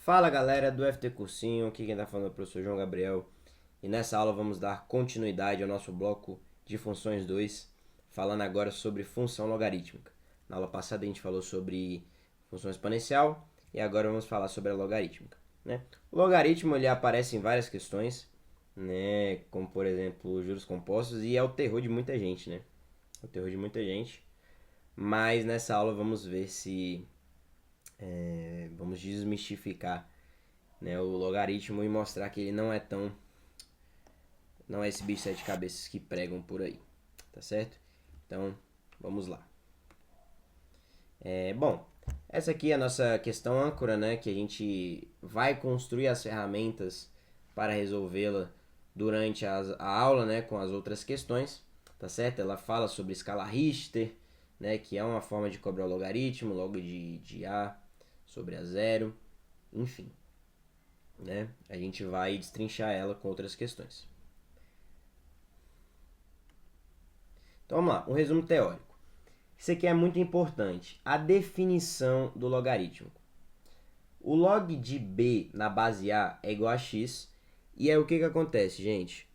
Fala galera do FT Cursinho, aqui quem está falando é o professor João Gabriel e nessa aula vamos dar continuidade ao nosso bloco de funções 2, falando agora sobre função logarítmica. Na aula passada a gente falou sobre função exponencial e agora vamos falar sobre a logarítmica. O logaritmo ele aparece em várias questões, como por exemplo juros compostos, e é o terror de muita gente, o terror de muita gente, mas nessa aula vamos ver se vamos desmistificar o logaritmo e mostrar que ele não é esse bicho de sete cabeças que pregam por aí, tá certo? Então, vamos lá. Bom, essa aqui é a nossa questão âncora, que a gente vai construir as ferramentas para resolvê-la durante a aula, com as outras questões, tá certo? Ela fala sobre escala Richter, que é uma forma de cobrar o logaritmo, log de A sobre a zero, enfim. A gente vai destrinchar ela com outras questões. Então vamos lá, um resumo teórico. Isso aqui é muito importante, a definição do logaritmo. O log de b na base a é igual a x, e aí o que acontece, gente?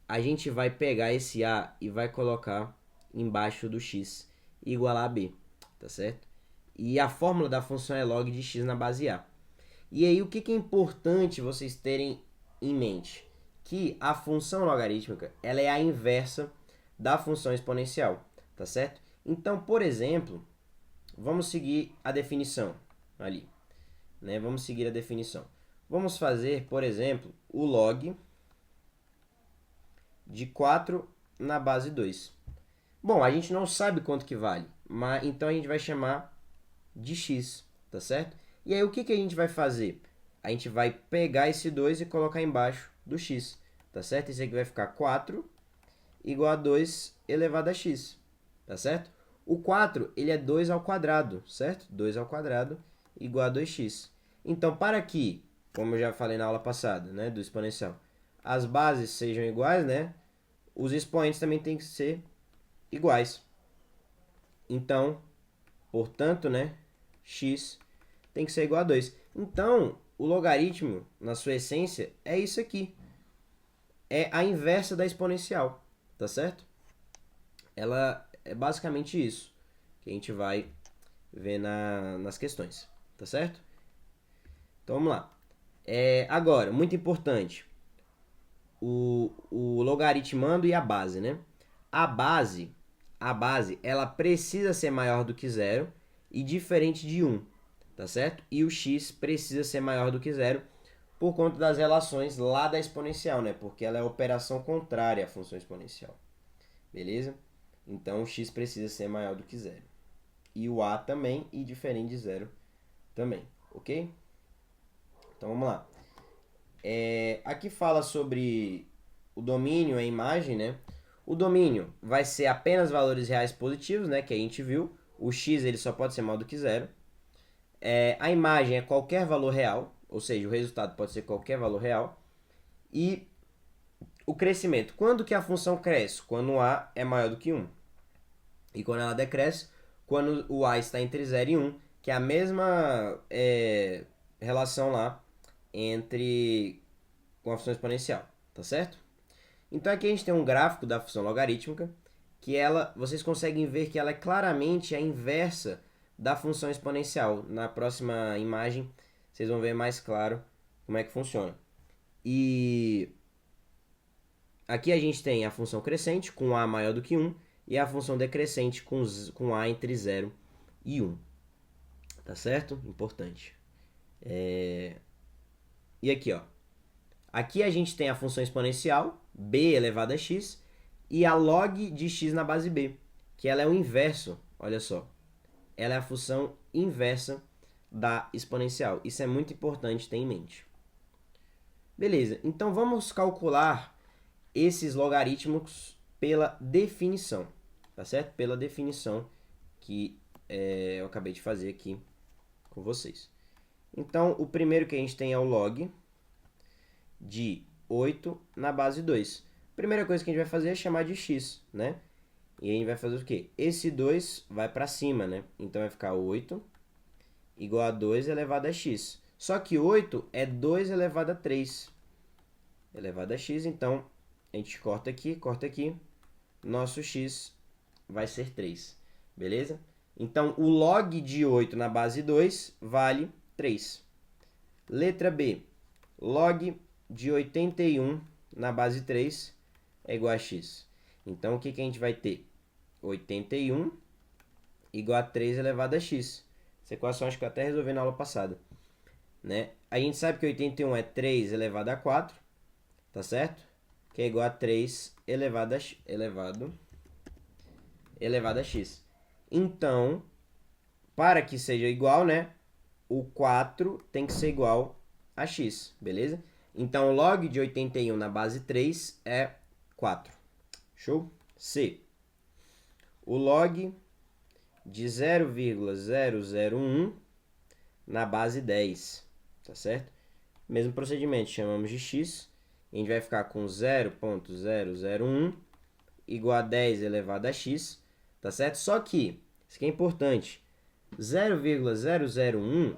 A gente vai pegar esse a e vai colocar embaixo do x igual a b, tá certo? E a fórmula da função é log de x na base a. E aí, o que é importante vocês terem em mente? Que a função logarítmica ela é a inversa da função exponencial, tá certo? Então, por exemplo, vamos seguir a definição ali. Vamos seguir a definição. Vamos fazer, por exemplo, o log de 4 na base 2. Bom, a gente não sabe quanto que vale, mas então a gente vai chamar de x, tá certo? E aí, o que a gente vai fazer? A gente vai pegar esse 2 e colocar embaixo do x, tá certo? Isso aqui vai ficar 4 igual a 2 elevado a x, tá certo? O 4, ele é 2 ao quadrado, certo? 2 ao quadrado igual a 2x. Então, para que, como eu já falei na aula passada, do exponencial, as bases sejam iguais, os expoentes também têm que ser iguais. Então, portanto, x tem que ser igual a 2. Então, o logaritmo, na sua essência, é isso aqui. É a inversa da exponencial, tá certo? Ela é basicamente isso que a gente vai ver nas questões, tá certo? Então, vamos lá. Agora, muito importante, o logaritmando e a base, A base, ela precisa ser maior do que zero e diferente de 1, tá certo? E o x precisa ser maior do que zero por conta das relações lá da exponencial, Porque ela é a operação contrária à função exponencial. Beleza? Então, o x precisa ser maior do que zero. E o a também, e diferente de zero também, ok? Então, vamos lá. Aqui fala sobre o domínio, a imagem, O domínio vai ser apenas valores reais positivos, que a gente viu. O x ele só pode ser maior do que zero. A imagem é qualquer valor real, ou seja, o resultado pode ser qualquer valor real. E o crescimento. Quando que a função cresce? Quando o a é maior do que 1. E quando ela decresce, quando o a está entre 0 e 1, que é a mesma relação lá com a função exponencial, tá certo? Então aqui a gente tem um gráfico da função logarítmica, que vocês conseguem ver que ela é claramente a inversa da função exponencial. Na próxima imagem, vocês vão ver mais claro como é que funciona. E aqui a gente tem a função crescente com a maior do que 1 e a função decrescente com a entre 0 e 1. Tá certo? Importante. E aqui, ó. Aqui a gente tem a função exponencial, b elevado a x, e a log de x na base b, que ela é o inverso, olha só. Ela é a função inversa da exponencial. Isso é muito importante ter em mente. Beleza, então vamos calcular esses logaritmos pela definição, tá certo? Pela definição que eu acabei de fazer aqui com vocês. Então, o primeiro que a gente tem é o log de 8 na base 2. Primeira coisa que a gente vai fazer é chamar de x, E a gente vai fazer o quê? Esse 2 vai para cima, Então vai ficar 8 igual a 2 elevado a x. Só que 8 é 2 elevado a 3 elevado a x, então a gente corta aqui, nosso x vai ser 3, beleza? Então, o log de 8 na base 2 vale 3. Letra B, log de 81 na base 3 é igual a x. Então, o que a gente vai ter? 81 igual a 3 elevado a x. Essa equação acho que eu até resolvi na aula passada, né? A gente sabe que 81 é 3 elevado a 4, tá certo? Que é igual a 3 elevado a x. Então, para que seja igual, né? O 4 tem que ser igual a x, beleza? Então, o log de 81 na base 3 é 4. Show? C. O log de 0,001 na base 10, tá certo? Mesmo procedimento, chamamos de x. A gente vai ficar com 0,001 igual a 10 elevado a x, tá certo? Só que, isso aqui é importante, 0,001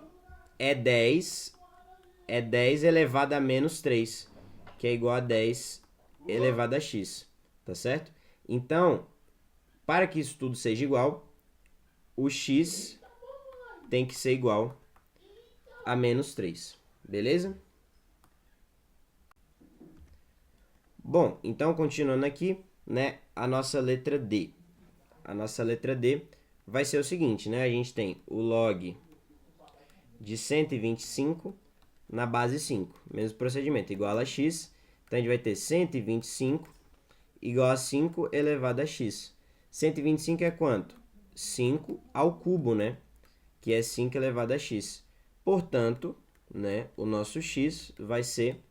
é 10 elevado a menos 3, que é igual a 10 elevado a x, tá certo? Então, para que isso tudo seja igual, o x tem que ser igual a menos 3, beleza? Bom, então continuando aqui, né, a nossa letra D. A nossa letra D vai ser o seguinte, né? A gente tem o log de 125 na base 5. Mesmo procedimento, igual a x. Então, a gente vai ter 125 igual a 5 elevado a x. 125 é quanto? 5 ao cubo, né? Que é 5 elevado a x. Portanto, né, o nosso x vai ser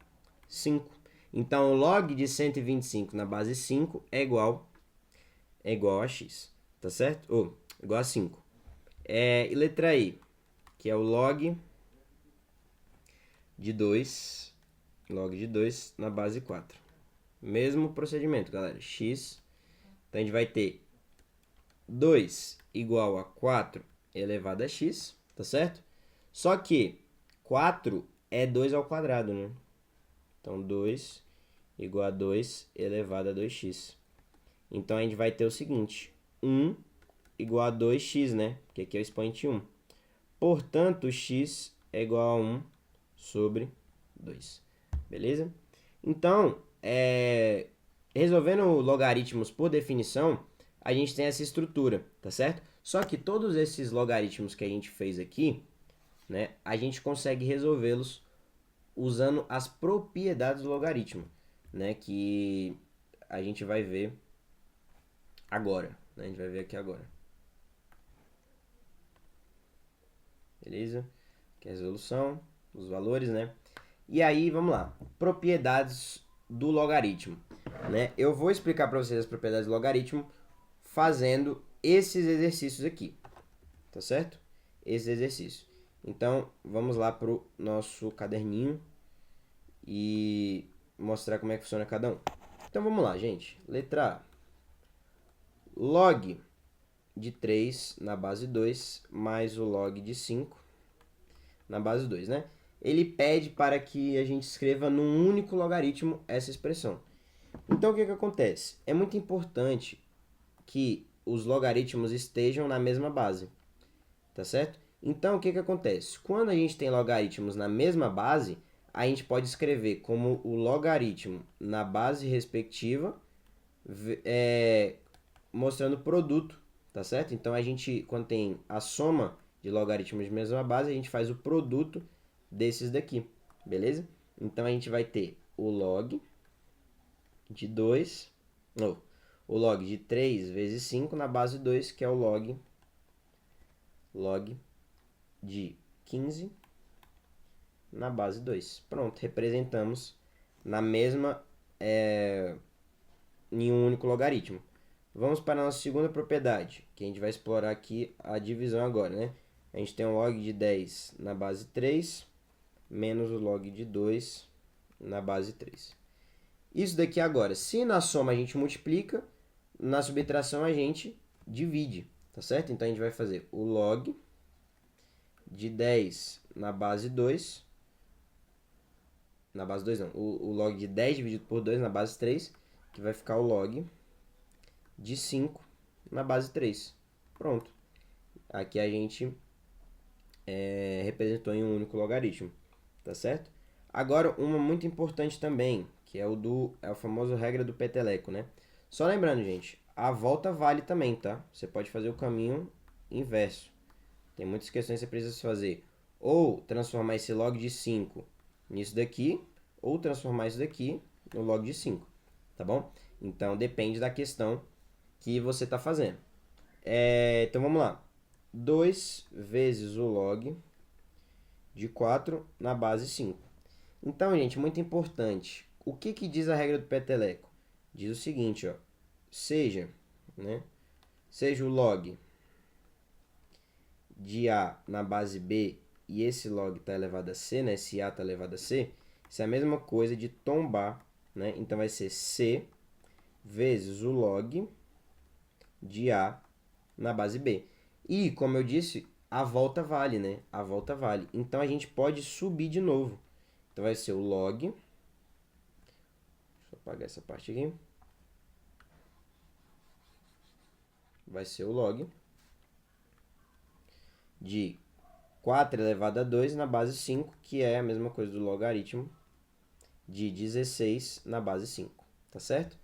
5. Então, o log de 125 na base 5 é igual a x, tá certo? Ou, igual a 5. E letra I, que é o log de 2 na base 4. Mesmo procedimento, galera. X, então a gente vai ter 2 igual a 4 elevado a x, tá certo? Só que 4 é 2 ao quadrado, né? Então, 2 igual a 2 elevado a 2x. Então, a gente vai ter o seguinte, 1 igual a 2x, né? Porque aqui é o expoente 1. Portanto, x é igual a 1 sobre 2. Beleza? Então, resolvendo logaritmos por definição, a gente tem essa estrutura, tá certo? Só que todos esses logaritmos que a gente fez aqui, né, a gente consegue resolvê-los usando as propriedades do logaritmo, né, que a gente vai ver agora, né? A gente vai ver aqui agora. Beleza? Aqui é a resolução, os valores, né? E aí, vamos lá. Propriedades do logaritmo, né? Eu vou explicar para vocês as propriedades do logaritmo fazendo esses exercícios aqui, tá certo? Esses exercícios. Então, vamos lá para o nosso caderninho e mostrar como é que funciona cada um. Então, vamos lá, gente. Letra A. Log de 3 na base 2 mais o log de 5 na base 2, né? Ele pede para que a gente escreva num único logaritmo essa expressão. Então, o que acontece? É muito importante que os logaritmos estejam na mesma base, tá certo? Então, o que acontece? Quando a gente tem logaritmos na mesma base, a gente pode escrever como o logaritmo na base respectiva, mostrando produto, tá certo? Então, a gente, quando tem a soma de logaritmos de mesma base, a gente faz o produto desses daqui, beleza? Então, a gente vai ter o log de 2, o log de 3 vezes 5 na base 2, que é o log de 15 na base 2. Pronto, representamos na mesma, em um único logaritmo. Vamos para a nossa segunda propriedade, que a gente vai explorar aqui a divisão agora, né? A gente tem um log de 10 na base 3, menos o log de 2 na base 3. Isso daqui agora, se na soma a gente multiplica, na subtração a gente divide, tá certo? Então, a gente vai fazer o log de 10 na base 2. Na base 2 não, o log de 10 dividido por 2 na base 3, que vai ficar o log de 5 na base 3. Pronto. Aqui a gente representou em um único logaritmo, tá certo? Agora, uma muito importante também, que é o famoso regra do peteleco, né? Só lembrando, gente, a volta vale também, tá? Você pode fazer o caminho inverso. Tem muitas questões que você precisa fazer. Ou transformar esse log de 5 nisso daqui, ou transformar isso daqui no log de 5, tá bom? Então, depende da questão que você está fazendo. Então, vamos lá. 2 vezes o log de 4 na base 5. Então, gente, muito importante. O que diz a regra do peteleco? Diz o seguinte, ó. Seja o log de A na base B e esse log está elevado a C, né? Esse A está elevado a C, isso é a mesma coisa de tombar, né? Então, vai ser C vezes o log de A na base B. E, como eu disse, a volta vale, né? A volta vale. Então, a gente pode subir de novo. Então, vai ser o log. Deixa eu apagar essa parte aqui. Vai ser o log de 4 elevado a 2 na base 5, que é a mesma coisa do logaritmo de 16 na base 5, tá certo?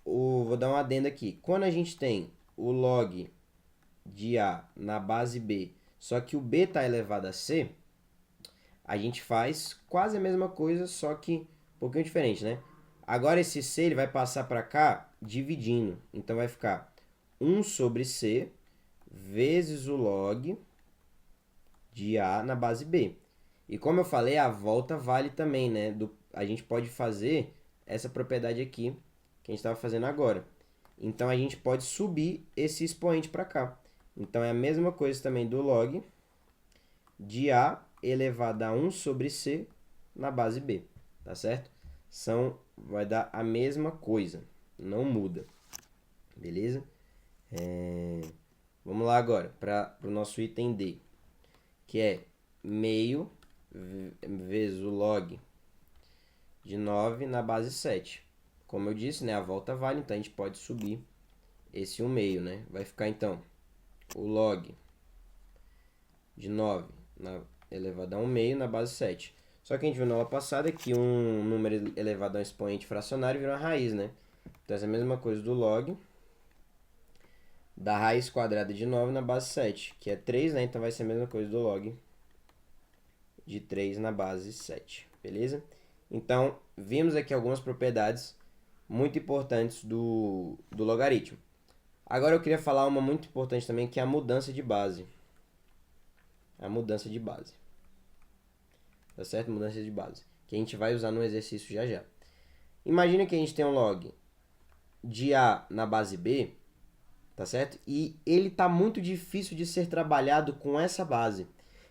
Vou dar um adendo aqui. Quando a gente tem o log de A na base B, só que o B está elevado a C, a gente faz quase a mesma coisa, só que um pouquinho diferente, né? Agora esse C ele vai passar para cá dividindo. Então vai ficar 1 sobre C vezes o log de A na base B. E como eu falei, a volta vale também, né? A gente pode fazer essa propriedade aqui que a gente estava fazendo agora. Então, a gente pode subir esse expoente para cá. Então, é a mesma coisa também do log de A elevado a 1 sobre C na base B, tá certo? Vai dar a mesma coisa, não muda, beleza? Vamos lá agora para o nosso item D, que é meio vezes o log de 9 na base 7. Como eu disse, né, a volta vale, então a gente pode subir esse 1 meio, né? Vai ficar, então, o log de 9 elevado a 1 meio na base 7. Só que a gente viu na aula passada que um número elevado a um expoente fracionário vira uma raiz, né? Então, essa é a mesma coisa do log da raiz quadrada de 9 na base 7, que é 3, né? Então, vai ser a mesma coisa do log de 3 na base 7, beleza? Então, vimos aqui algumas propriedades muito importantes do logaritmo. Agora eu queria falar uma muito importante também, que é a mudança de base. A mudança de base. Tá certo? Mudança de base. Que a gente vai usar no exercício já já. Imagina que a gente tem um log de A na base B, tá certo? E ele tá muito difícil de ser trabalhado com essa base.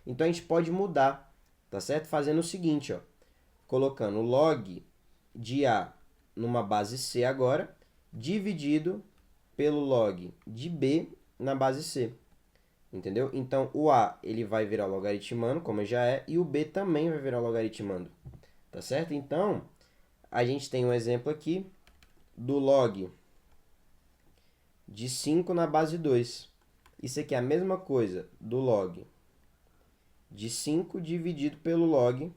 Então a gente pode mudar, tá certo? Fazendo o seguinte, ó. Colocando o log de A numa base C agora, dividido pelo log de B na base C. Entendeu? Então, o A ele vai virar logaritmando, como já é, e o B também vai virar logaritmando. Tá certo? Então, a gente tem um exemplo aqui do log de 5 na base 2. Isso aqui é a mesma coisa do log de 5 dividido pelo log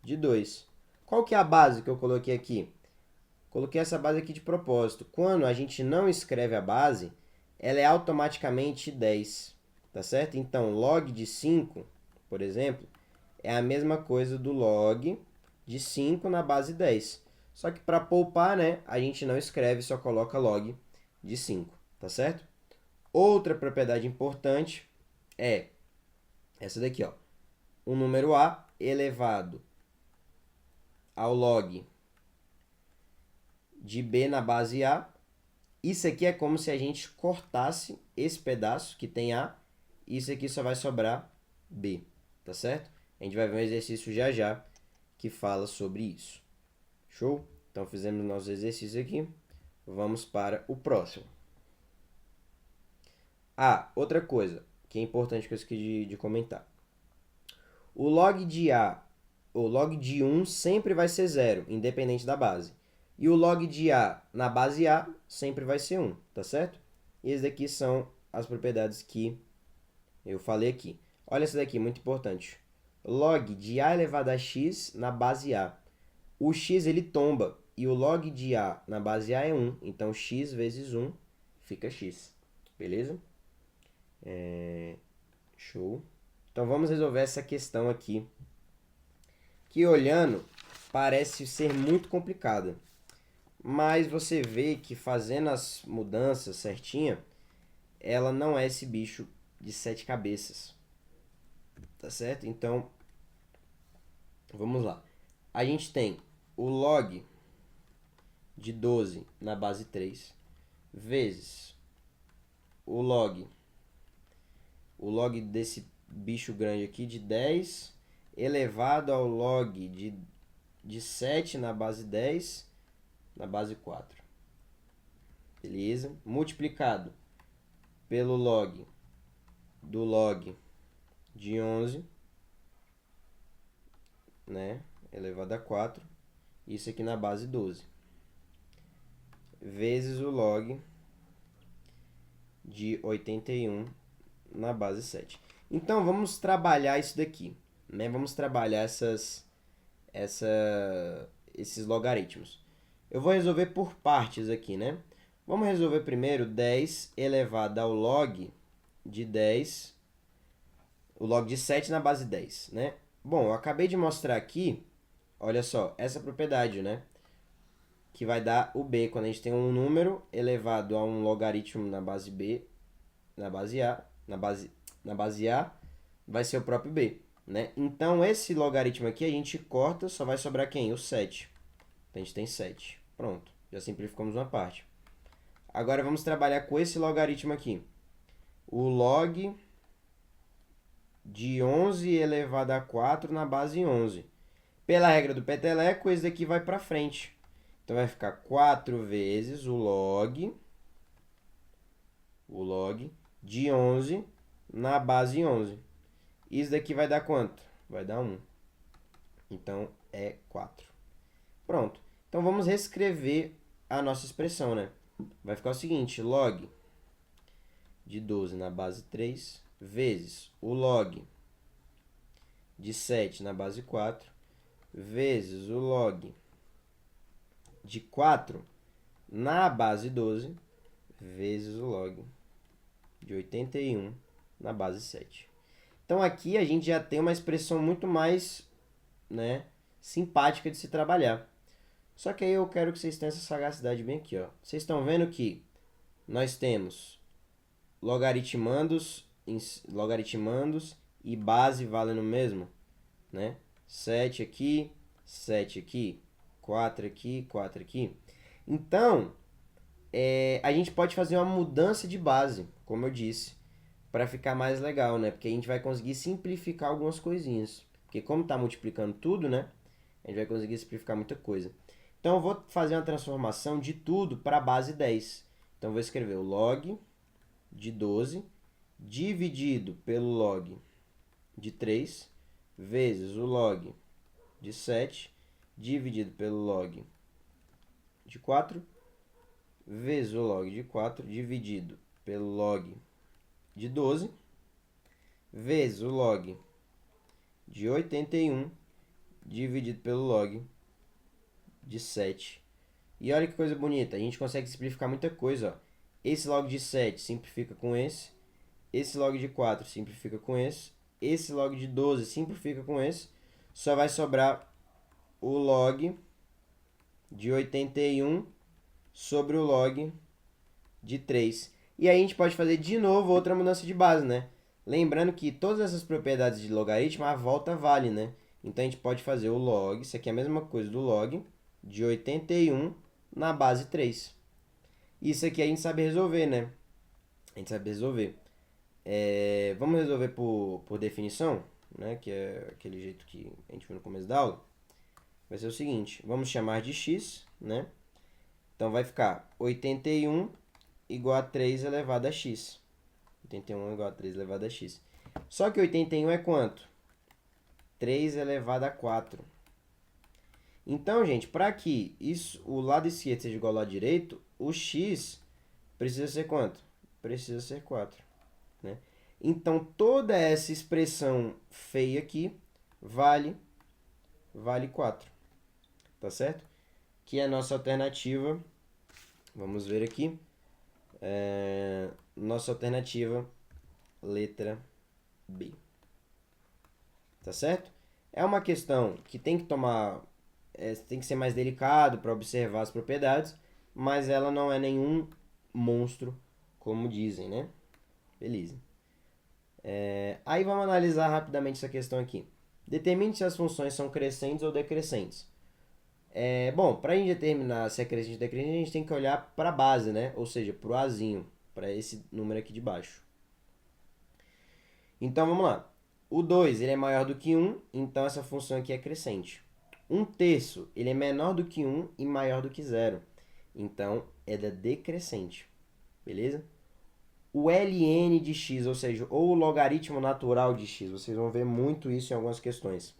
de 2. Qual que é a base que eu coloquei aqui? Coloquei essa base aqui de propósito. Quando a gente não escreve a base, ela é automaticamente 10, tá certo? Então, log de 5, por exemplo, é a mesma coisa do log de 5 na base 10. Só que para poupar, né, a gente não escreve, só coloca log de 5, tá certo? Outra propriedade importante é essa daqui, ó. O número A elevado ao log de B na base A. Isso aqui é como se a gente cortasse esse pedaço que tem A, e isso aqui só vai sobrar B, tá certo? A gente vai ver um exercício já já que fala sobre isso. Show? Então, fizemos nosso exercício aqui. Vamos para o próximo. Outra coisa que é importante que eu esqueci de comentar. O log de A, o log de 1 sempre vai ser 0, independente da base. E o log de A na base A sempre vai ser 1, tá certo? E esses daqui são as propriedades que eu falei aqui. Olha essa daqui, muito importante. Log de A elevado a x na base A. O x ele tomba e o log de A na base A é 1. Então, x vezes 1 fica x. Beleza? Show. Então, vamos resolver essa questão aqui, que olhando parece ser muito complicada. Mas você vê que fazendo as mudanças certinha, ela não é esse bicho de 7 cabeças. Tá certo? Então, vamos lá. A gente tem o log de 12 na base 3 vezes o log desse bicho grande aqui de 10 elevado ao log de 7 na base 10 na base 4. Beleza? Multiplicado pelo log do log de 11, né? Elevado a 4. Isso aqui na base 12. Vezes o log de 81 na base 7. Então, vamos trabalhar isso daqui, né? Vamos trabalhar esses logaritmos. Eu vou resolver por partes aqui, né? Vamos resolver primeiro 10 elevado ao log de 10, o log de 7 na base 10, né? Bom, eu acabei de mostrar aqui, olha só, essa propriedade, né? Que vai dar o b, quando a gente tem um número elevado a um logaritmo na base b, na base a, na base a, vai ser o próprio b, né? Então, esse logaritmo aqui a gente corta, só vai sobrar quem? O 7. Então, a gente tem 7. Pronto, já simplificamos uma parte. Agora, vamos trabalhar com esse logaritmo aqui. O log de 11 elevado a 4 na base 11. Pela regra do peteleco, esse daqui vai para frente. Então, vai ficar 4 vezes o log de 11 na base 11. Isso daqui vai dar quanto? Vai dar 1. Então, é 4. Pronto. Então, vamos reescrever a nossa expressão, né? Vai ficar o seguinte, log de 12 na base 3 vezes o log de 7 na base 4 vezes o log de 4 na base 12 vezes o log de 81 na base 7. Então, aqui a gente já tem uma expressão muito mais, né, simpática de se trabalhar. Só que aí eu quero que vocês tenham essa sagacidade bem aqui, ó. Vocês estão vendo que nós temos logaritmandos e base valendo o mesmo, né? 7 aqui, 4 aqui, 4 aqui. Então, a gente pode fazer uma mudança de base, como eu disse, para ficar mais legal, né? Porque a gente vai conseguir simplificar algumas coisinhas. Porque como está multiplicando tudo, né? A gente vai conseguir simplificar muita coisa. Então, eu vou fazer uma transformação de tudo para a base 10. Então, eu vou escrever o log de 12 dividido pelo log de 3 vezes o log de 7 dividido pelo log de 4 vezes o log de 4 dividido pelo log de 12 vezes o log de 81 dividido pelo log de 7. E olha que coisa bonita, a gente consegue simplificar muita coisa, ó. Esse log de 7 simplifica com esse log de 4 simplifica com esse log de 12 simplifica com esse, só vai sobrar o log de 81 sobre o log de 3. E aí a gente pode fazer de novo outra mudança de base, né? Lembrando que todas essas propriedades de logaritmo, a volta vale, né? Então, a gente pode fazer o log, isso aqui é a mesma coisa do log de 81 na base 3. Isso aqui a gente sabe resolver, né? A gente sabe resolver. Vamos resolver por definição, né? Que é aquele jeito que a gente viu no começo da aula. Vai ser o seguinte, vamos chamar de x, né? Então, vai ficar 81 igual a 3 elevado a x. 81 igual a 3 elevado a x. Só que 81 é quanto? 3 elevado a 4. Então, gente, para que isso, o lado esquerdo seja igual ao lado direito, o x precisa ser quanto? Precisa ser 4. Né? Então, toda essa expressão feia aqui vale 4. Tá certo? Que é a nossa alternativa. Vamos ver aqui. Nossa alternativa, letra B. Tá certo? É uma questão que tem que tomar... tem que ser mais delicado para observar as propriedades, mas ela não é nenhum monstro, como dizem, né? Beleza. Aí vamos analisar rapidamente essa questão aqui. Determine se as funções são crescentes ou decrescentes. Bom, para a gente determinar se é crescente ou decrescente, a gente tem que olhar para a base, né? Ou seja, para o azinho, para esse número aqui de baixo. Então, vamos lá. O 2 ele é maior do que 1, então essa função aqui é crescente. 1/3 ele é menor do que 1 e maior do que 0. Então, é da decrescente. Beleza? O ln de x, ou seja, ou o logaritmo natural de x, vocês vão ver muito isso em algumas questões.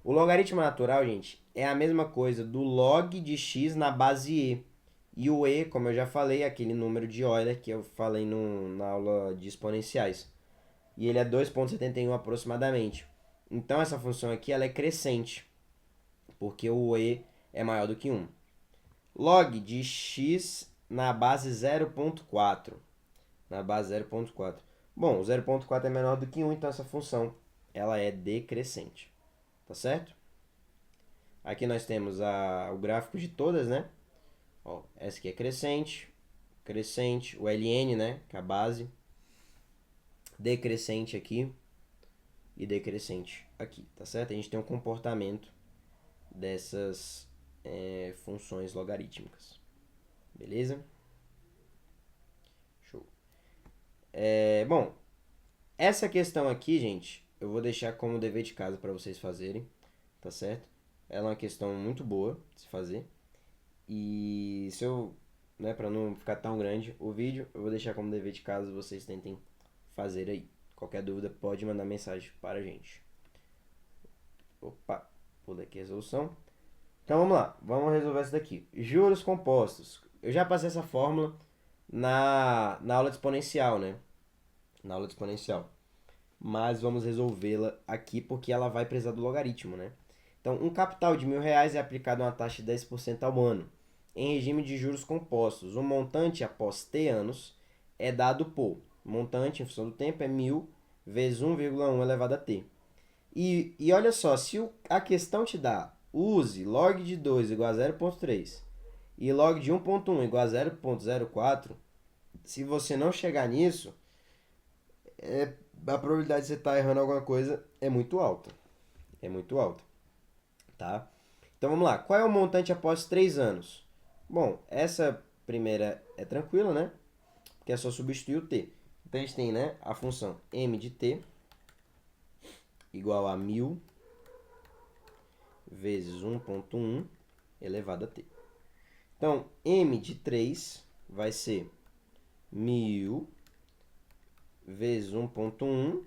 O logaritmo natural, gente, é a mesma coisa do log de x na base e. E o e, como eu já falei, é aquele número de Euler que eu falei na aula de exponenciais. E ele é 2,71 aproximadamente. Então, essa função aqui ela é crescente, porque o e é maior do que 1. Log de x na base 0,4. Na base 0,4. Bom, o 0,4 é menor do que 1, então essa função ela é decrescente. Tá certo? Aqui nós temos o gráfico de todas, né? Ó, essa aqui é crescente, crescente, o ln, né? Que é a base. Decrescente aqui e decrescente aqui, tá certo? A gente tem um comportamento dessas funções logarítmicas. Beleza? Show. Bom, essa questão aqui, gente, eu vou deixar como dever de casa para vocês fazerem, tá certo? Ela é uma questão muito boa de se fazer. E se eu, né, para não ficar tão grande o vídeo, eu vou deixar como dever de casa, vocês tentem fazer aí. Qualquer dúvida pode mandar mensagem para a gente. Opa, pula aqui a resolução. Então vamos lá, vamos resolver essa daqui. Juros compostos. Eu já passei essa fórmula na aula de exponencial, né? Na aula de exponencial. Mas vamos resolvê-la aqui porque ela vai precisar do logaritmo, né? Então, um capital de R$ 1.000 é aplicado a uma taxa de 10% ao ano, em regime de juros compostos. O montante após T anos é dado por... montante em função do tempo é 1.000 vezes 1,1 elevado a T. E olha só, se a questão te dá use log de 2 igual a 0,3 e log de 1,1 igual a 0,04, se você não chegar nisso, a probabilidade de você estar errando alguma coisa é muito alta. É muito alta. Tá? Então vamos lá. Qual é o montante após 3 anos? Bom, essa primeira é tranquila, né? Porque é só substituir o t. Então a gente tem, né, a função m de t igual a 1.000 vezes 1,1 elevado a t. Então, m de 3 vai ser 1.000 vezes 1,1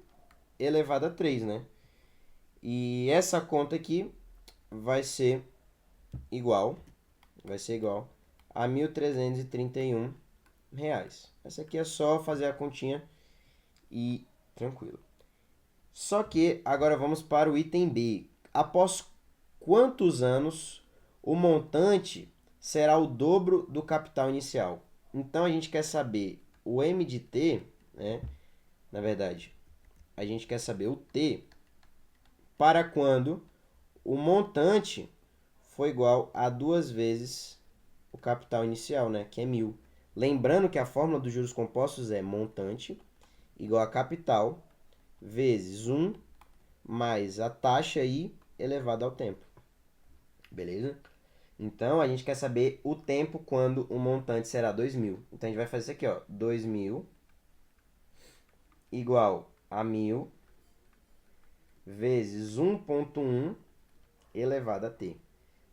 elevado a 3, né? E essa conta aqui vai ser igual a R$ 1.331. Essa aqui é só fazer a continha e tranquilo. Só que agora vamos para o item B. Após quantos anos o montante será o dobro do capital inicial? Então a gente quer saber o m de t, né? Na verdade, a gente quer saber o t para quando o montante for igual a 2 vezes o capital inicial, né? Que é 1.000. Lembrando que a fórmula dos juros compostos é montante igual a capital vezes 1 mais a taxa i elevado ao tempo. Beleza? Então, a gente quer saber o tempo quando o montante será 2.000. Então, a gente vai fazer isso aqui, ó. 2.000 igual a 1.000 vezes 1,1 elevado a t.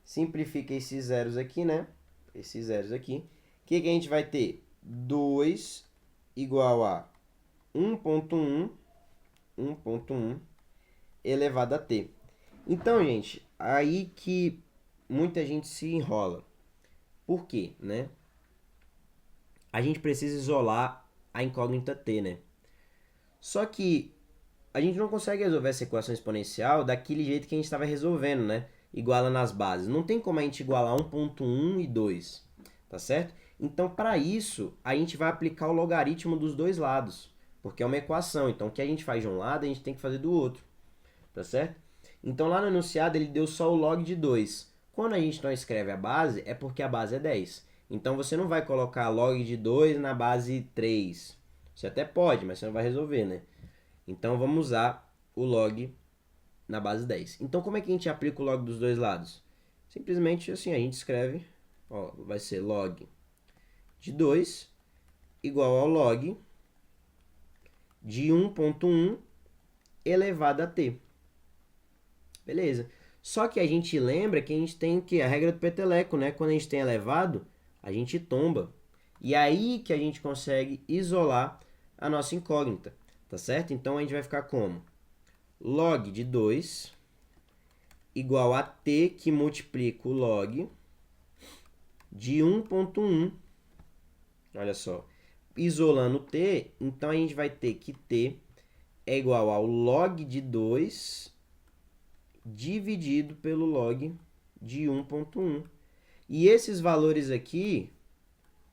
Simplifica esses zeros aqui, né? Esses zeros aqui. O que a gente vai ter? 2 igual a 1,1 elevado a t. Então, gente, aí que muita gente se enrola. Por quê, né? A gente precisa isolar a incógnita t, né? Só que a gente não consegue resolver essa equação exponencial daquele jeito que a gente estava resolvendo, né? Iguala nas bases. Não tem como a gente igualar 1.1 e 2, tá certo? Então, para isso, a gente vai aplicar o logaritmo dos dois lados, porque é uma equação. Então, o que a gente faz de um lado, a gente tem que fazer do outro, tá certo? Então, lá no enunciado, ele deu só o log de 2. Quando a gente não escreve a base, é porque a base é 10. Então, você não vai colocar log de 2 na base 3. Você até pode, mas você não vai resolver, né? Então, vamos usar o log na base 10. Então, como é que a gente aplica o log dos dois lados? Simplesmente assim, a gente escreve, ó, vai ser log de 2 igual ao log de 1.1 elevado a t. Beleza. Só que a gente lembra que a gente tem que a regra do peteleco, né? Quando a gente tem elevado, a gente tomba. E aí que a gente consegue isolar a nossa incógnita, tá certo? Então a gente vai ficar como? Log de 2 igual a t que multiplica o log de 1.1. Olha só. Isolando t, então a gente vai ter que t é igual ao log de 2 dividido pelo log de 1.1. E esses valores aqui,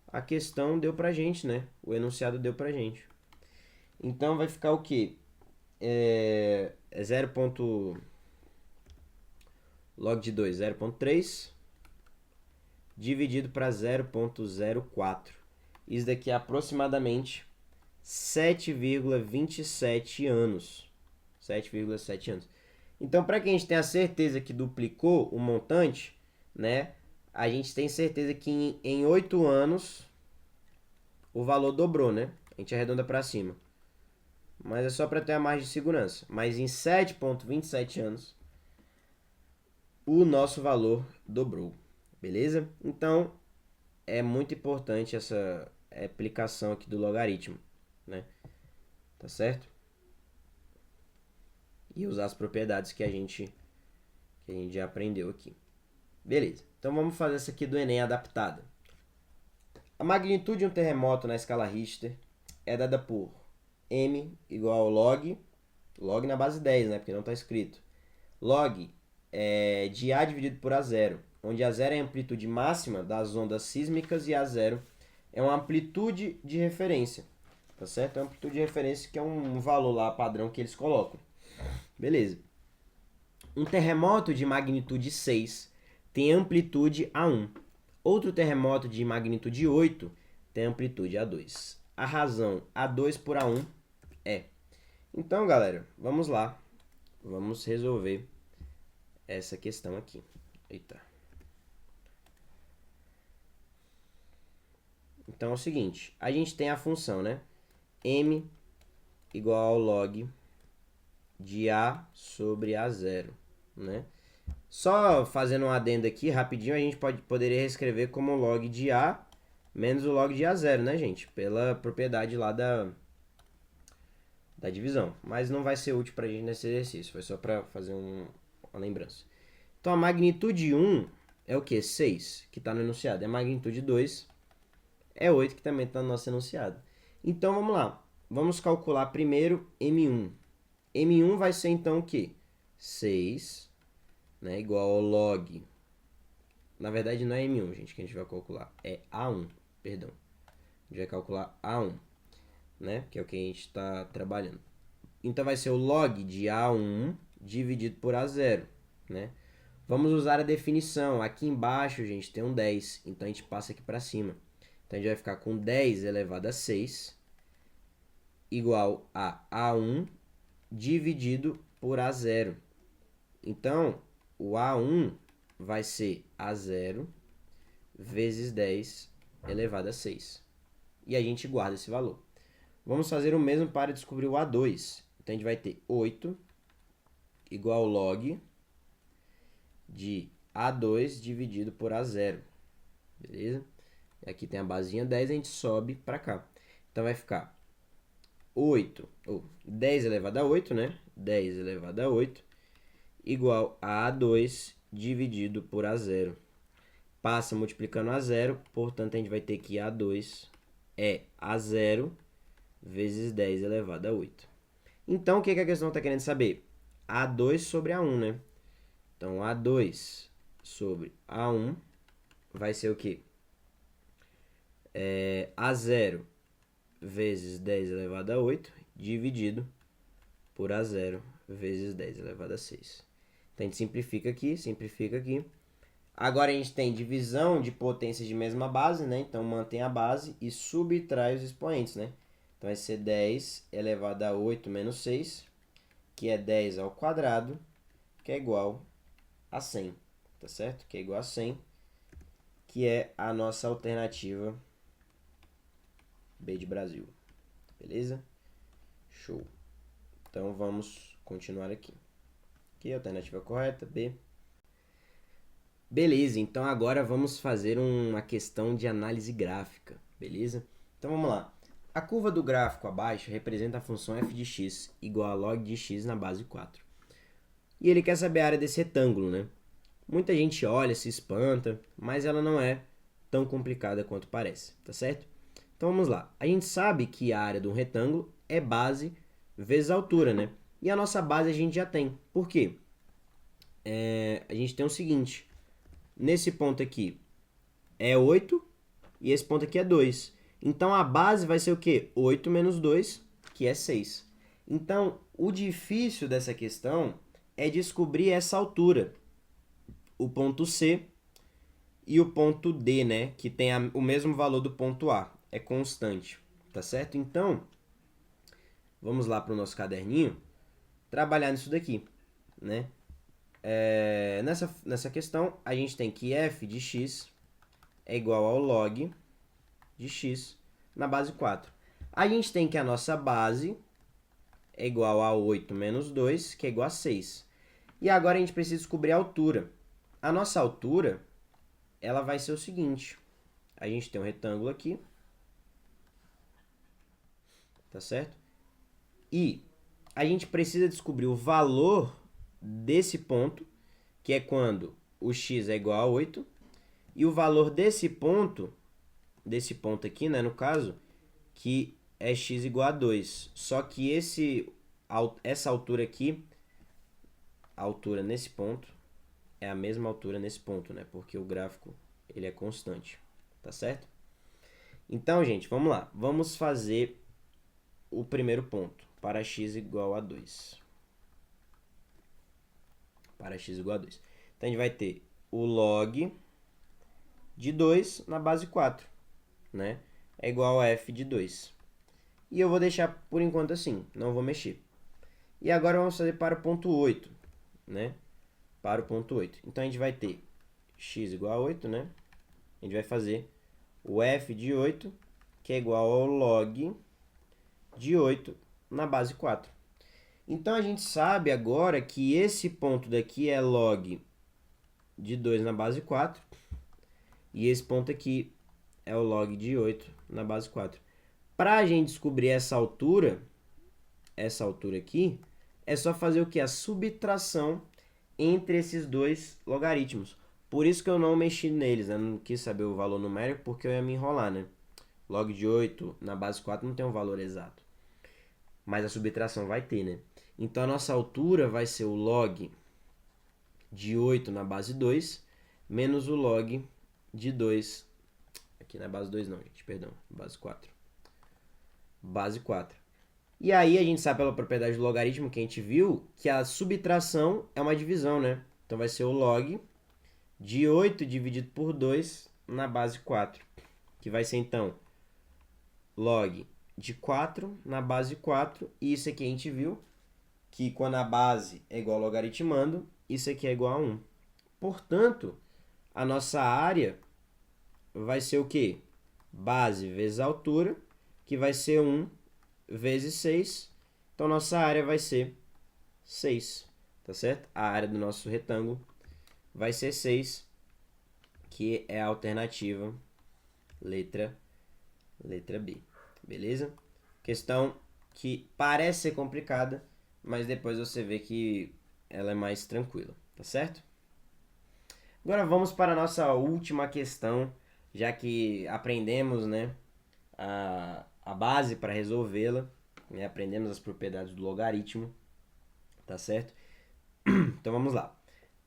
a questão deu pra gente, né? O enunciado deu pra gente. Então vai ficar o quê? 0. Log de 2, 0.3 dividido para 0.04. Isso daqui é aproximadamente 7,27 anos. 7,7 anos. Então, para que a gente tenha certeza que duplicou o montante, né, a gente tem certeza que em 8 anos o valor dobrou, né? A gente arredonda para cima. Mas é só para ter a margem de segurança. Mas em 7,27 anos, o nosso valor dobrou. Beleza? Então, é muito importante essa aplicação aqui do logaritmo, né? Tá certo? E usar as propriedades que a gente já aprendeu aqui. Beleza. Então vamos fazer essa aqui do Enem adaptada. A magnitude de um terremoto na escala Richter é dada por m igual ao log na base 10, né? Porque não está escrito. Log de A dividido por A0, onde A0 é a amplitude máxima das ondas sísmicas e A0 é uma amplitude de referência, tá certo? É uma amplitude de referência que é um valor lá padrão que eles colocam. Beleza. Um terremoto de magnitude 6 tem amplitude A1. Outro terremoto de magnitude 8 tem amplitude A2. A razão A2 por A1 é. Então, galera, vamos lá. Vamos resolver essa questão aqui. Eita. Então é o seguinte, a gente tem a função, né? M igual ao log de A sobre A0, né? Só fazendo um adendo aqui, rapidinho, a gente poderia reescrever como log de A menos o log de A0, né, gente? Pela propriedade lá da divisão. Mas não vai ser útil pra gente nesse exercício, foi só pra fazer uma lembrança. Então, a magnitude 1 é o quê? 6, que está no enunciado. E a magnitude 2 é 8, que também está no nosso enunciado. Então, vamos lá. Vamos calcular primeiro M1. M1 vai ser, então, o quê? 6, né, igual ao log. Na verdade, não é M1, gente, que a gente vai calcular. É A1, perdão. A gente vai calcular A1, né, que é o que a gente está trabalhando. Então, vai ser o log de A1 dividido por A0, né? Vamos usar a definição. Aqui embaixo, gente, tem um 10. Então, a gente passa aqui para cima. Então, a gente vai ficar com 10 elevado a 6 igual a A1 dividido por A0. Então, o A1 vai ser A0 vezes 10 elevado a 6. E a gente guarda esse valor. Vamos fazer o mesmo para descobrir o A2. Então, a gente vai ter 8 igual ao log de A2 dividido por A0. Beleza? E aqui tem a basinha 10, a gente sobe para cá. Então, vai ficar 10 elevado a 8, né? 10 elevado a 8 igual a A2 dividido por A0. Passa multiplicando A0, portanto, a gente vai ter que A2 é A0 vezes 10 elevado a 8. Então, o que a questão está querendo saber? A2 sobre A1, né? Então, A2 sobre A1 vai ser o quê? A0 vezes 10 elevado a 8 dividido por A0 vezes 10 elevado a 6. Então, a gente simplifica aqui, simplifica aqui. Agora, a gente tem divisão de potências de mesma base, né? Então, mantém a base e subtrai os expoentes, né? Então, vai ser 10 elevado a 8 menos 6, que é 10 ao quadrado, que é igual a 100, tá certo? Que é igual a 100, que é a nossa alternativa B de Brasil. Beleza? Show. Então, vamos continuar aqui. Aqui, alternativa correta, B. Beleza, então agora vamos fazer uma questão de análise gráfica, beleza? Então, vamos lá. A curva do gráfico abaixo representa a função f de x igual a log de x na base 4. E ele quer saber a área desse retângulo, né? Muita gente olha, se espanta, mas ela não é tão complicada quanto parece, tá certo? Então vamos lá. A gente sabe que a área de um retângulo é base vezes a altura, né? E a nossa base a gente já tem. Por quê? A gente tem o seguinte. Nesse ponto aqui é 8 e esse ponto aqui é 2. Então a base vai ser o quê? 8 menos 2, que é 6. Então o difícil dessa questão é descobrir essa altura. O ponto C e o ponto D, né? Que tem o mesmo valor do ponto A. É constante, tá certo? Então, vamos lá para o nosso caderninho trabalhar nisso daqui, né? Nessa questão, a gente tem que f de x é igual ao log de x na base 4. A gente tem que a nossa base é igual a 8 menos 2, que é igual a 6. E agora a gente precisa descobrir a altura. A nossa altura, ela vai ser o seguinte. A gente tem um retângulo aqui, tá certo? E a gente precisa descobrir o valor desse ponto, que é quando o x é igual a 8, e o valor desse ponto aqui, né, no caso, que é x igual a 2. Só que essa altura aqui, a altura nesse ponto, é a mesma altura nesse ponto, né? Porque o gráfico ele é constante, tá certo? Então, gente, vamos lá. Vamos fazer o primeiro ponto, para x igual a 2. Para x igual a 2. Então, a gente vai ter o log de 2 na base 4, né? É igual a f de 2. E eu vou deixar por enquanto assim, não vou mexer. E agora vamos fazer para o ponto 8, né? Para o ponto 8. Então, a gente vai ter x igual a 8, né? A gente vai fazer o f de 8, que é igual ao log de 8 na base 4. Então, a gente sabe agora que esse ponto daqui é log de 2 na base 4. E esse ponto aqui é o log de 8 na base 4. Para a gente descobrir essa altura aqui, é só fazer o que? A subtração entre esses dois logaritmos. Por isso que eu não mexi neles, né? Não quis saber o valor numérico, porque eu ia me enrolar, né? Log de 8 na base 4 não tem um valor exato. Mas a subtração vai ter, né? Então, a nossa altura vai ser o log de 8 na base 2, menos o log de 2. Aqui na base 2 não, gente, perdão. Base 4. Base 4. E aí, a gente sabe pela propriedade do logaritmo que a gente viu que a subtração é uma divisão, né? Então, vai ser o log de 8 dividido por 2 na base 4. Que vai ser, então, log de 4 na base 4. E isso aqui a gente viu que quando a base é igual ao logaritmando, isso aqui é igual a 1. Portanto, a nossa área vai ser o quê? Base vezes a altura, que vai ser 1 vezes 6. Então, nossa área vai ser 6, tá certo? A área do nosso retângulo vai ser 6, que é a alternativa letra B, beleza? Questão que parece ser complicada, mas depois você vê que ela é mais tranquila, tá certo? Agora vamos para a nossa última questão, já que aprendemos, né, a base para resolvê-la, né, aprendemos as propriedades do logaritmo, tá certo? Então vamos lá.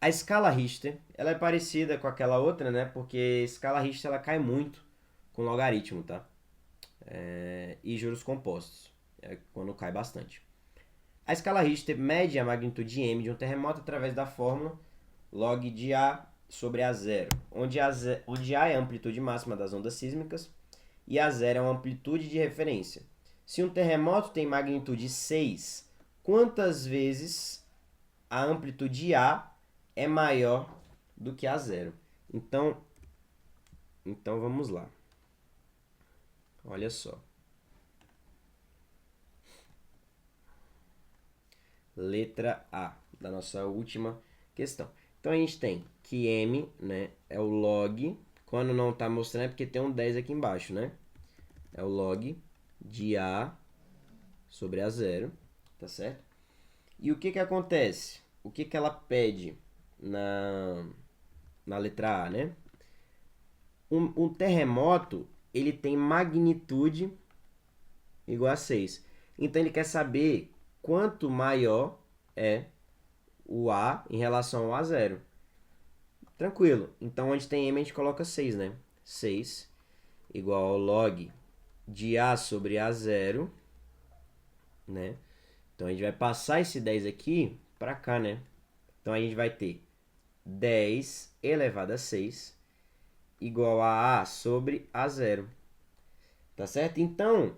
A escala Richter, ela é parecida com aquela outra, né, porque a escala Richter ela cai muito com logaritmo, tá? E juros compostos, quando cai bastante. A escala Richter mede a magnitude m de um terremoto através da fórmula log de A sobre A0, onde A é a amplitude máxima das ondas sísmicas e A0 é uma amplitude de referência. Se um terremoto tem magnitude 6, quantas vezes a amplitude A é maior do que A0? Então vamos lá. Olha só. Letra A, da nossa última questão. Então a gente tem que M, né, é o log, quando não está mostrando é porque tem um 10 aqui embaixo, né? É o log de A sobre A0, tá certo? E o que que acontece? O que que ela pede na letra A, né? Um terremoto, ele tem magnitude igual a 6. Então ele quer saber quanto maior é o A em relação ao A0. Tranquilo. Então, onde tem M, a gente coloca 6, né? 6 igual ao log de A sobre A0, né? Então, a gente vai passar esse 10 aqui para cá, né? Então, a gente vai ter 10 elevado a 6 igual a sobre A0. Tá certo? Então,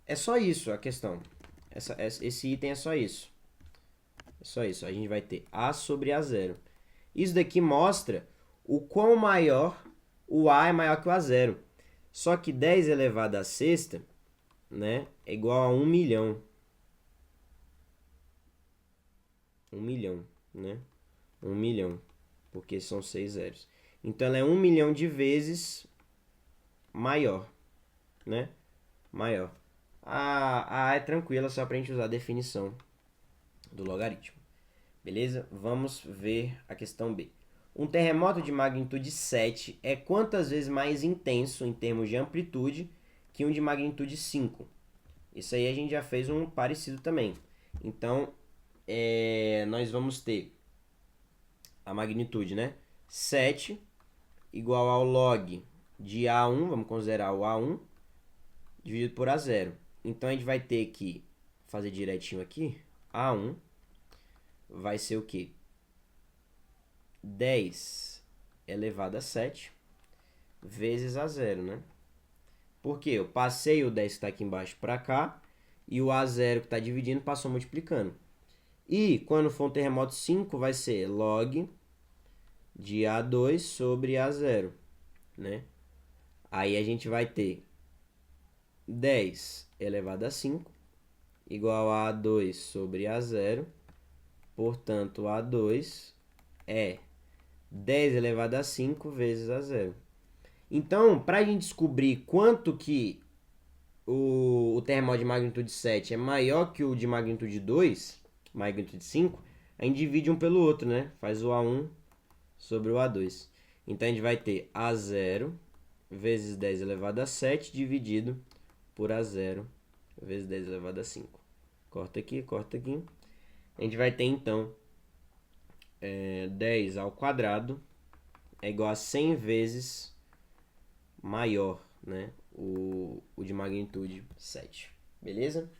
é só isso a questão. Esse item é só isso. É só isso. A gente vai ter A sobre A0. Isso daqui mostra o quão maior o A é maior que o A0. Só que 10 elevado a sexta, né, é igual a 1 milhão. 1 milhão, né? 1 milhão, porque são 6 zeros. Então, ela é 1 milhão de vezes maior, né? Maior. A A é tranquila, só para a gente usar a definição do logaritmo. Beleza? Vamos ver a questão B. Um terremoto de magnitude 7 é quantas vezes mais intenso em termos de amplitude que um de magnitude 5? Isso aí a gente já fez um parecido também. Então, nós vamos ter a magnitude, né? 7 igual ao log de A1, vamos considerar o A1, dividido por A0. Então, a gente vai ter que fazer direitinho aqui. A1 vai ser o quê? 10 elevado a 7 vezes A0, né? Porque eu passei o 10 que está aqui embaixo para cá e o A0 que está dividindo passou multiplicando. E quando for um terremoto 5, vai ser log de A2 sobre A0, né? Aí a gente vai ter 10 elevado a 5 igual a A2 sobre A0. Portanto, A2 é 10 elevado a 5 vezes A0. Então, para a gente descobrir quanto que o terremoto de magnitude 7 é maior que o de magnitude 2, magnitude 5, a gente divide um pelo outro, né? Faz o A1 sobre o A2. Então, a gente vai ter A0 vezes 10 elevado a 7 dividido por A0 vezes 10 elevado a 5. Corta aqui, corta aqui. A gente vai ter, então, 10 ao quadrado é igual a 100 vezes maior, né? O de magnitude 7. Beleza?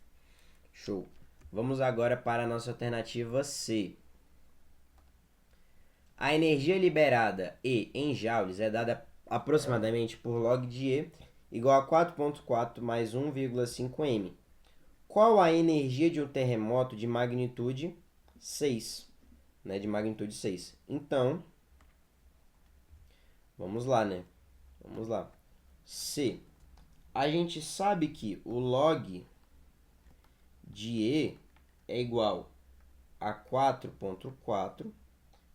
Show. Vamos agora para a nossa alternativa C. A energia liberada E em joules é dada aproximadamente por log de E igual a 4,4 mais 1,5 m. Qual a energia de um terremoto de magnitude 6? Né? De magnitude 6. Então, vamos lá, né? Vamos lá. C. A gente sabe que o log de E é igual a 4,4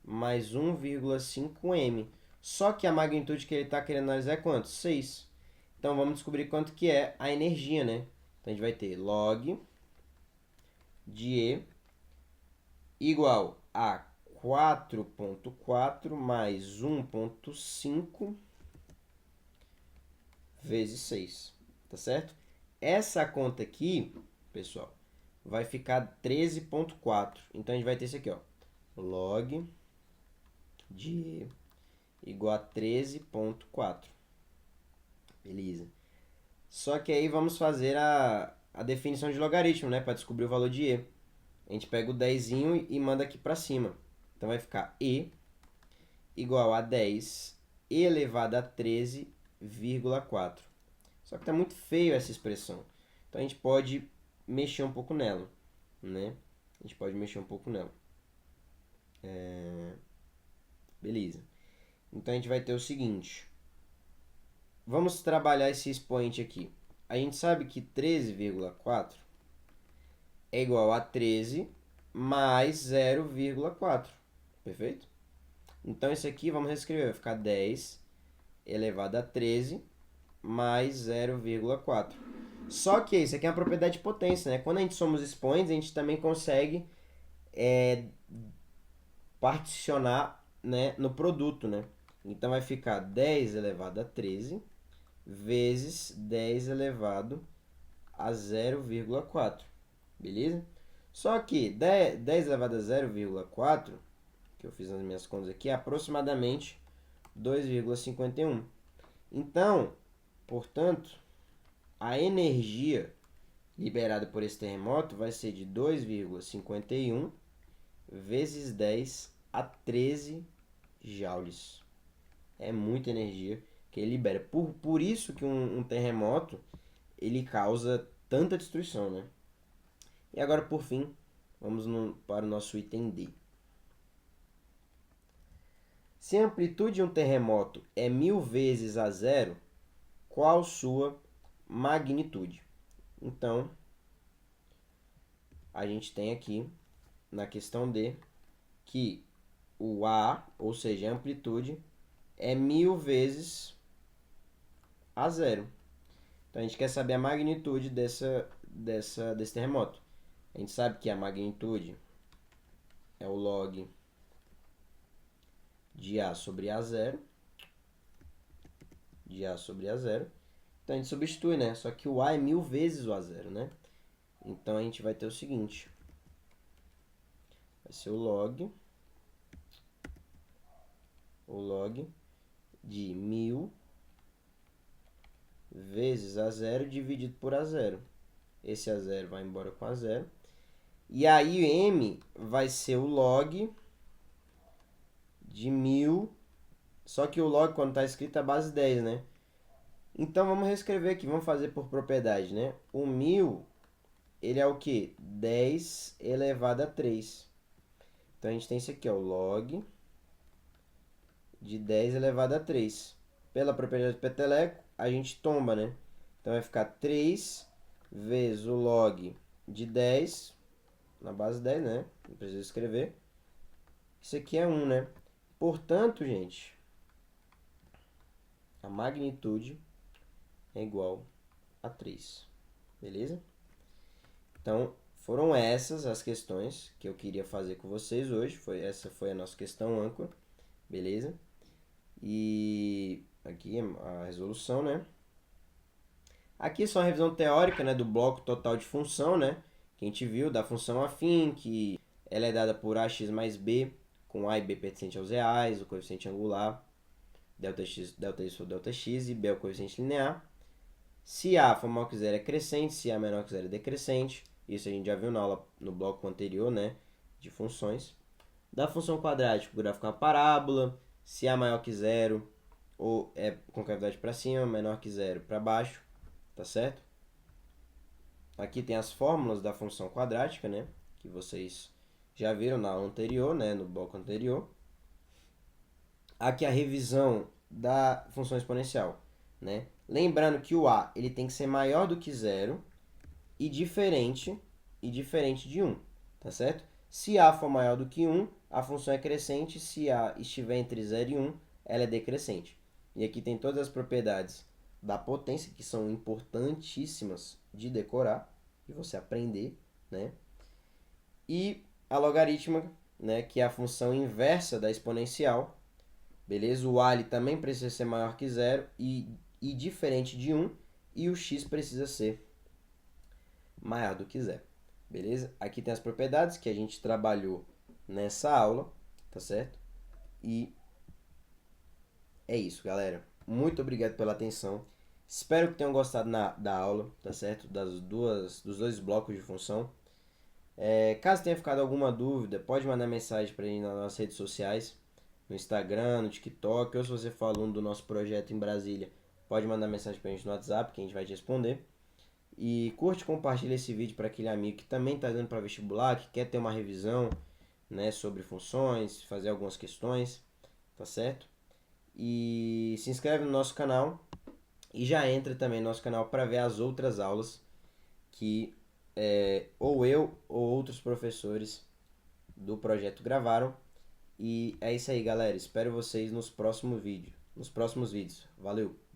mais 1,5 m. Só que a magnitude que ele está querendo analisar é quanto? 6. Então, vamos descobrir quanto que é a energia, né? Então, a gente vai ter log de E igual a 4,4 mais 1,5 vezes 6, tá certo? Essa conta aqui, pessoal, vai ficar 13,4. Então, a gente vai ter isso aqui, ó, log de igual a 13,4. Beleza. Só que aí vamos fazer a definição de logaritmo, né? Para descobrir o valor de e. A gente pega o 10 e manda aqui para cima. Então, vai ficar e igual a 10 elevado a 13,4. Só que está muito feio essa expressão. Então, a gente pode mexer um pouco nela, né? A gente pode mexer um pouco nela. Beleza. Então, a gente vai ter o seguinte. Vamos trabalhar esse expoente aqui. A gente sabe que 13,4 é igual a 13 mais 0,4. Perfeito? Então, isso aqui, vamos reescrever. Vai ficar 10 elevado a 13 mais 0,4. Só que isso aqui é uma propriedade de potência, né? Quando a gente soma os expoentes, a gente também consegue particionar, né, no produto, né? Então, vai ficar 10 elevado a 13 vezes 10 elevado a 0,4. Beleza? Só que 10 elevado a 0,4, que eu fiz nas minhas contas aqui, é aproximadamente 2,51. Então, portanto, a energia liberada por esse terremoto vai ser de 2,51 vezes 10 a 13 joules. É muita energia que ele libera. Por isso que um terremoto ele causa tanta destruição, né? E agora, por fim, vamos para o nosso item D. Se a amplitude de um terremoto é 1000 vezes a zero, qual sua magnitude? Então, a gente tem aqui, na questão D, que o A, ou seja, a amplitude, é 1000 vezes a zero. Então, a gente quer saber a magnitude desse terremoto. A gente sabe que a magnitude é o log de A sobre A0. De A sobre A0. Então, a gente substitui, né? Só que o A é 1000 vezes o A0, né? Então, a gente vai ter o seguinte. Vai ser o log de 1000 vezes A0 dividido por A0. Esse A0 vai embora com A0. E aí, M vai ser o log de 1000. Só que o log, quando está escrito, é a base 10, né? Então, vamos reescrever aqui. Vamos fazer por propriedade, né? O 1000, ele é o quê? 10 elevado a 3. Então, a gente tem isso aqui, ó, o log de 10 elevado a 3. Pela propriedade do peteleco, a gente tomba, né? Então, vai ficar 3 vezes o log de 10, na base 10, né? Não precisa escrever. Isso aqui é 1, né? Portanto, gente, a magnitude é igual a 3. Beleza? Então, foram essas as questões que eu queria fazer com vocês hoje. Essa foi a nossa questão âncora. Beleza? E aqui a resolução, né? Aqui é só uma revisão teórica, né, do bloco total de função, né? Que a gente viu da função afim, que ela é dada por ax mais b, com a e b pertencente aos reais, o coeficiente angular, Δx, delta y ou delta x, e b é o coeficiente linear. Se a for maior que zero é crescente, se a menor que zero é decrescente. Isso a gente já viu na aula, no bloco anterior, né, de funções. Da função quadrática, o gráfico é uma parábola. Se a maior que zero, ou é com cavidade para cima, menor que zero para baixo, tá certo? Aqui tem as fórmulas da função quadrática, né, que vocês já viram na aula anterior, né, no bloco anterior. Aqui a revisão da função exponencial, né? Lembrando que o a ele tem que ser maior do que zero e diferente de 1, tá certo? Se a for maior do que 1, a função é crescente. Se a estiver entre 0 e 1, ela é decrescente. E aqui tem todas as propriedades da potência, que são importantíssimas de decorar, de você aprender, né? E a logarítmica, né, que é a função inversa da exponencial, beleza? O a também precisa ser maior que zero e diferente de 1, e o x precisa ser maior do que zero, beleza? Aqui tem as propriedades que a gente trabalhou nessa aula, tá certo? E é isso, galera. Muito obrigado pela atenção. Espero que tenham gostado da aula, tá certo? Dos dois blocos de função. Caso tenha ficado alguma dúvida, pode mandar mensagem para mim nas nossas redes sociais, no Instagram, no TikTok, ou se você for aluno do nosso projeto em Brasília, pode mandar mensagem para a gente no WhatsApp, que a gente vai te responder. E curte e compartilha esse vídeo para aquele amigo que também está dando para vestibular, que quer ter uma revisão, né, sobre funções, fazer algumas questões, tá certo? E se inscreve no nosso canal e já entra também no nosso canal para ver as outras aulas que ou eu ou outros professores do projeto gravaram. E é isso aí, galera. Espero vocês nos próximos vídeos. Valeu!